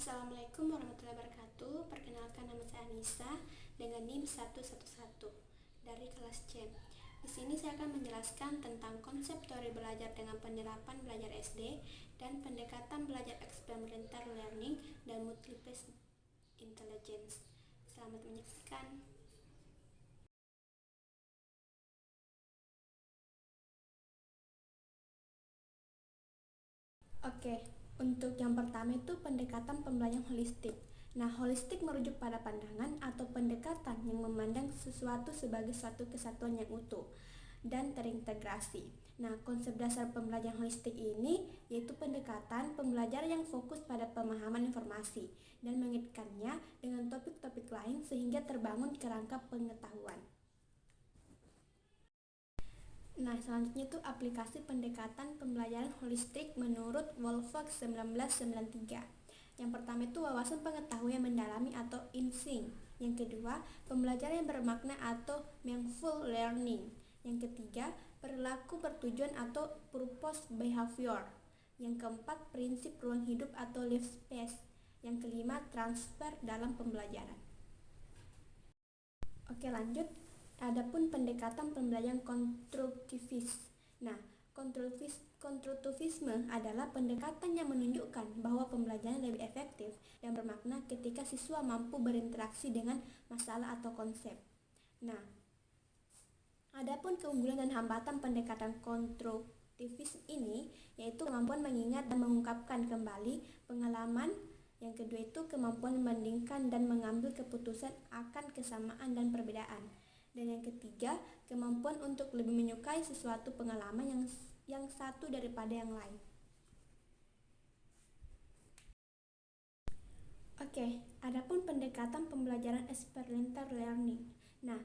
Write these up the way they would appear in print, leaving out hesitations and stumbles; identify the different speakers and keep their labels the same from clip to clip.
Speaker 1: Assalamualaikum warahmatullahi wabarakatuh. Perkenalkan, nama saya Anissa dengan NIM 111 dari kelas C. Di sini saya akan menjelaskan tentang konsep teori belajar dengan penerapan belajar SD dan pendekatan belajar experimental learning dan multiple intelligence. Selamat menyaksikan. Oke, untuk yang pertama itu pendekatan pembelajaran holistik. Nah, holistik merujuk pada pandangan atau pendekatan yang memandang sesuatu sebagai satu kesatuan yang utuh dan terintegrasi. Nah, konsep dasar pembelajaran holistik ini yaitu pendekatan pembelajaran yang fokus pada pemahaman informasi dan mengaitkannya dengan topik-topik lain sehingga terbangun kerangka pengetahuan. Nah, selanjutnya itu aplikasi pendekatan pembelajaran holistik menurut Wolfgang 1993. Yang pertama itu wawasan pengetahuan yang mendalami atau insting. Yang kedua, pembelajaran yang bermakna atau meaningful learning. Yang ketiga, perilaku bertujuan atau purpose behavior. Yang keempat, prinsip ruang hidup atau life space. Yang kelima, transfer dalam pembelajaran. Oke, lanjut. Adapun pendekatan pembelajaran konstruktivis. Nah, konstruktivisme adalah pendekatan yang menunjukkan bahwa pembelajaran lebih efektif dan bermakna ketika siswa mampu berinteraksi dengan masalah atau konsep. Nah, adapun keunggulan dan hambatan pendekatan konstruktivis ini yaitu kemampuan mengingat dan mengungkapkan kembali pengalaman. Yang kedua itu kemampuan membandingkan dan mengambil keputusan akan kesamaan dan perbedaan. Dan yang ketiga, kemampuan untuk lebih menyukai sesuatu pengalaman yang satu daripada yang lain. Oke, adapun pendekatan pembelajaran experiential learning. Nah,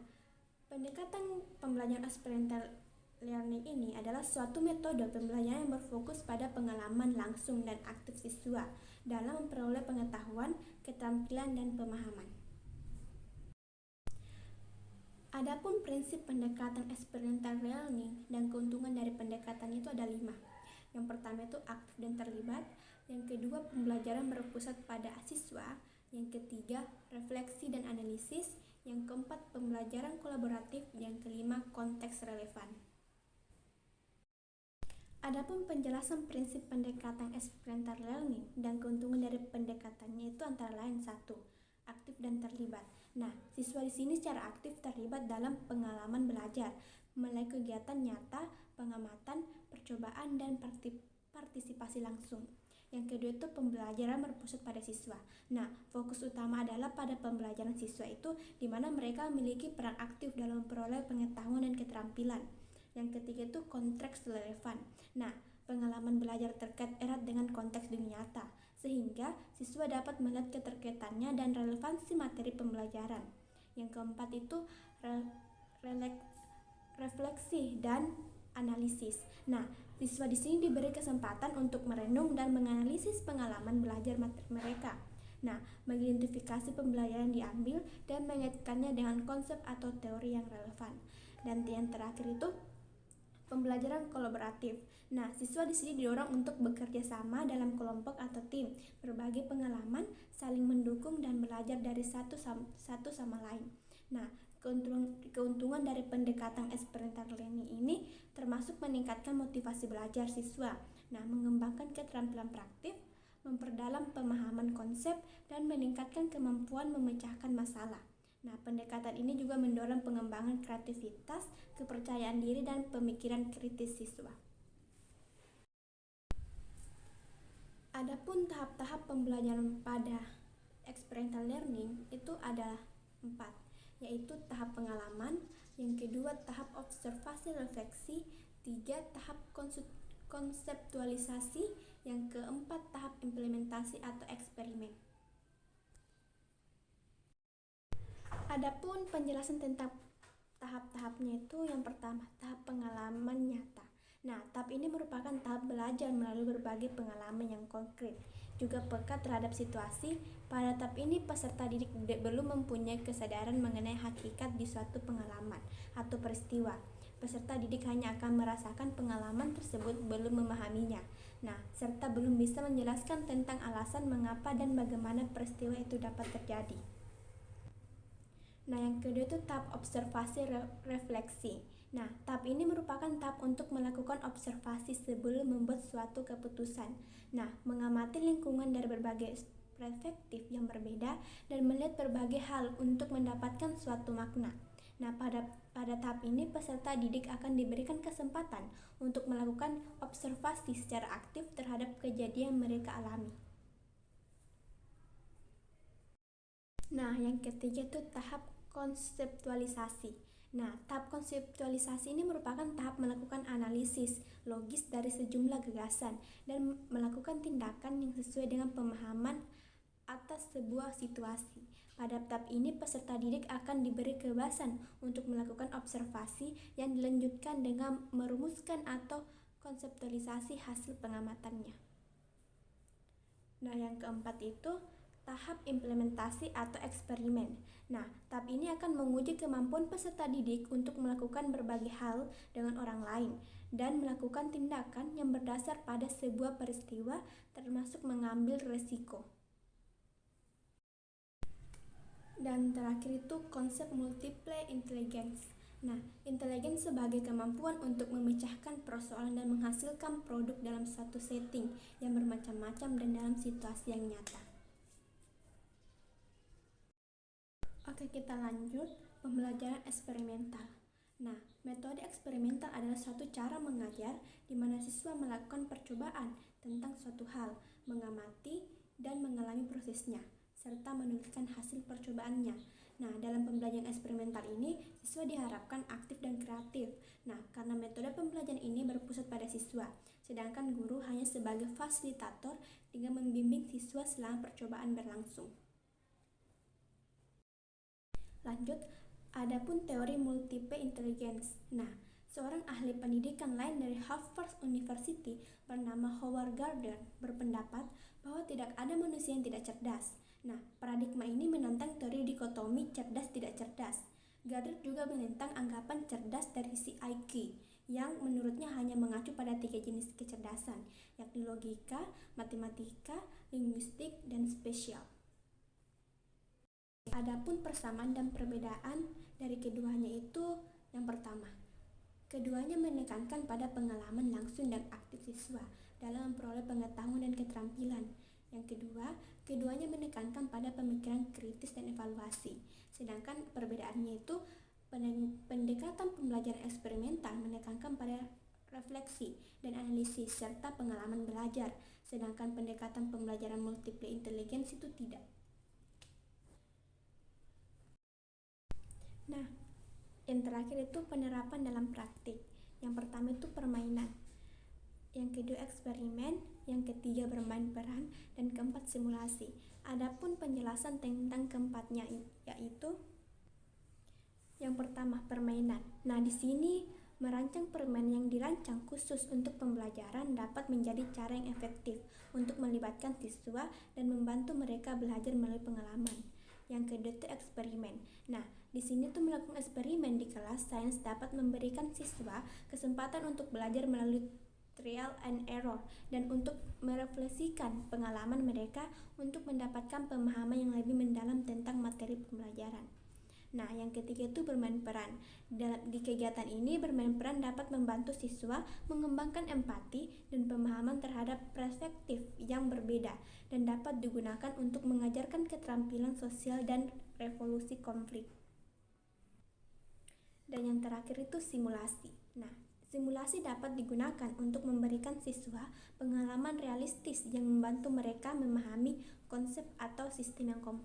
Speaker 1: pendekatan pembelajaran experiential learning ini adalah suatu metode pembelajaran yang berfokus pada pengalaman langsung dan aktif siswa dalam memperoleh pengetahuan, keterampilan, dan pemahaman. Adapun prinsip pendekatan experiential learning dan keuntungan dari pendekatan itu ada 5. Yang pertama itu aktif dan terlibat. Yang kedua, pembelajaran berpusat pada siswa. Yang ketiga, refleksi dan analisis. Yang keempat, pembelajaran kolaboratif. Yang kelima, konteks relevan. Adapun penjelasan prinsip pendekatan experiential learning dan keuntungan dari pendekatannya itu antara lain 1. Aktif dan terlibat. Nah, siswa di sini secara aktif terlibat dalam pengalaman belajar melalui kegiatan nyata, pengamatan, percobaan, dan partisipasi langsung. Yang kedua itu pembelajaran berpusat pada siswa. Nah, fokus utama adalah pada pembelajaran siswa itu di mana mereka memiliki peran aktif dalam memperoleh pengetahuan dan keterampilan. Yang ketiga itu konteks relevan. Nah, pengalaman belajar terkait erat dengan konteks dunia nyata, sehingga siswa dapat melihat keterkaitannya dan relevansi materi pembelajaran. Yang keempat itu refleksi dan analisis. Nah, siswa di sini diberi kesempatan untuk merenung dan menganalisis pengalaman belajar materi mereka. Nah, mengidentifikasi pembelajaran diambil dan mengaitkannya dengan konsep atau teori yang relevan. Dan yang terakhir itu pembelajaran kolaboratif. Nah, siswa di sini didorong untuk bekerja sama dalam kelompok atau tim, berbagi pengalaman, saling mendukung dan belajar dari satu sama lain. Nah, keuntungan dari pendekatan experiential learning ini termasuk meningkatkan motivasi belajar siswa. Nah, mengembangkan keterampilan praktik, memperdalam pemahaman konsep dan meningkatkan kemampuan memecahkan masalah. Nah, pendekatan ini juga mendorong pengembangan kreativitas, kepercayaan diri, dan pemikiran kritis siswa. Adapun tahap-tahap pembelajaran pada experiential learning itu ada 4, yaitu tahap pengalaman, yang kedua tahap observasi refleksi, 3 tahap konseptualisasi, yang keempat tahap implementasi atau eksperimen. Adapun penjelasan tentang tahap-tahapnya itu yang pertama, tahap pengalaman nyata. Nah, tahap ini merupakan tahap belajar melalui berbagai pengalaman yang konkret, juga peka terhadap situasi. Pada tahap ini, peserta didik belum mempunyai kesadaran mengenai hakikat di suatu pengalaman atau peristiwa. Peserta didik hanya akan merasakan pengalaman tersebut, belum memahaminya. Nah, serta belum bisa menjelaskan tentang alasan mengapa dan bagaimana peristiwa itu dapat terjadi. Nah, yang kedua itu tahap observasi refleksi. Nah, tahap ini merupakan tahap untuk melakukan observasi sebelum membuat suatu keputusan. Nah, mengamati lingkungan dari berbagai perspektif yang berbeda dan melihat berbagai hal untuk mendapatkan suatu makna. Nah, pada tahap ini peserta didik akan diberikan kesempatan untuk melakukan observasi secara aktif terhadap kejadian yang mereka alami. Nah, yang ketiga itu tahap konseptualisasi. Nah, tahap konseptualisasi ini merupakan tahap melakukan analisis logis dari sejumlah gagasan dan melakukan tindakan yang sesuai dengan pemahaman atas sebuah situasi. Pada tahap ini peserta didik akan diberi kebebasan untuk melakukan observasi yang dilanjutkan dengan merumuskan atau konseptualisasi hasil pengamatannya. Nah, yang keempat itu tahap implementasi atau eksperimen. Nah, tahap ini akan menguji kemampuan peserta didik untuk melakukan berbagai hal dengan orang lain dan melakukan tindakan yang berdasar pada sebuah peristiwa, termasuk mengambil resiko. Dan terakhir itu konsep multiple intelligence. Nah, inteligens sebagai kemampuan untuk memecahkan persoalan dan menghasilkan produk dalam satu setting yang bermacam-macam dan dalam situasi yang nyata. Oke, kita lanjut pembelajaran eksperimental. Nah, metode eksperimental adalah suatu cara mengajar di mana siswa melakukan percobaan tentang suatu hal, mengamati dan mengalami prosesnya, serta menuliskan hasil percobaannya. Nah, dalam pembelajaran eksperimental ini, siswa diharapkan aktif dan kreatif. Nah, karena metode pembelajaran ini berpusat pada siswa, sedangkan guru hanya sebagai fasilitator dengan membimbing siswa selama percobaan berlangsung. Lanjut, adapun teori multiple intelligence. Nah, seorang ahli pendidikan lain dari Harvard University bernama Howard Gardner berpendapat bahwa tidak ada manusia yang tidak cerdas. Nah, paradigma ini menentang teori dikotomi cerdas tidak cerdas. Gardner juga menentang anggapan cerdas dari si IQ, yang menurutnya hanya mengacu pada 3 jenis kecerdasan, yakni logika, matematika, linguistik, dan spesial. Adapun persamaan dan perbedaan dari keduanya itu yang pertama, keduanya menekankan pada pengalaman langsung dan aktif siswa dalam memperoleh pengetahuan dan keterampilan. Yang kedua, keduanya menekankan pada pemikiran kritis dan evaluasi. Sedangkan perbedaannya itu pendekatan pembelajaran eksperimental menekankan pada refleksi dan analisis serta pengalaman belajar, sedangkan pendekatan pembelajaran multiple intelligence itu tidak. Nah, yang terakhir itu penerapan dalam praktik. Yang pertama itu permainan, yang kedua eksperimen, yang ketiga bermain peran, dan keempat simulasi. Adapun penjelasan tentang keempatnya yaitu yang pertama permainan. Nah, di sini merancang permainan yang dirancang khusus untuk pembelajaran dapat menjadi cara yang efektif untuk melibatkan siswa dan membantu mereka belajar melalui pengalaman. Yang kedua itu eksperimen. Nah, di sini tuh melakukan eksperimen di kelas sains dapat memberikan siswa kesempatan untuk belajar melalui trial and error dan untuk merefleksikan pengalaman mereka untuk mendapatkan pemahaman yang lebih mendalam tentang materi pembelajaran. Nah, yang ketiga itu bermain peran. Di kegiatan ini, bermain peran dapat membantu siswa mengembangkan empati dan pemahaman terhadap perspektif yang berbeda dan dapat digunakan untuk mengajarkan keterampilan sosial dan resolusi konflik. Dan yang terakhir itu simulasi. Nah, simulasi dapat digunakan untuk memberikan siswa pengalaman realistis yang membantu mereka memahami konsep atau sistem yang kompleks.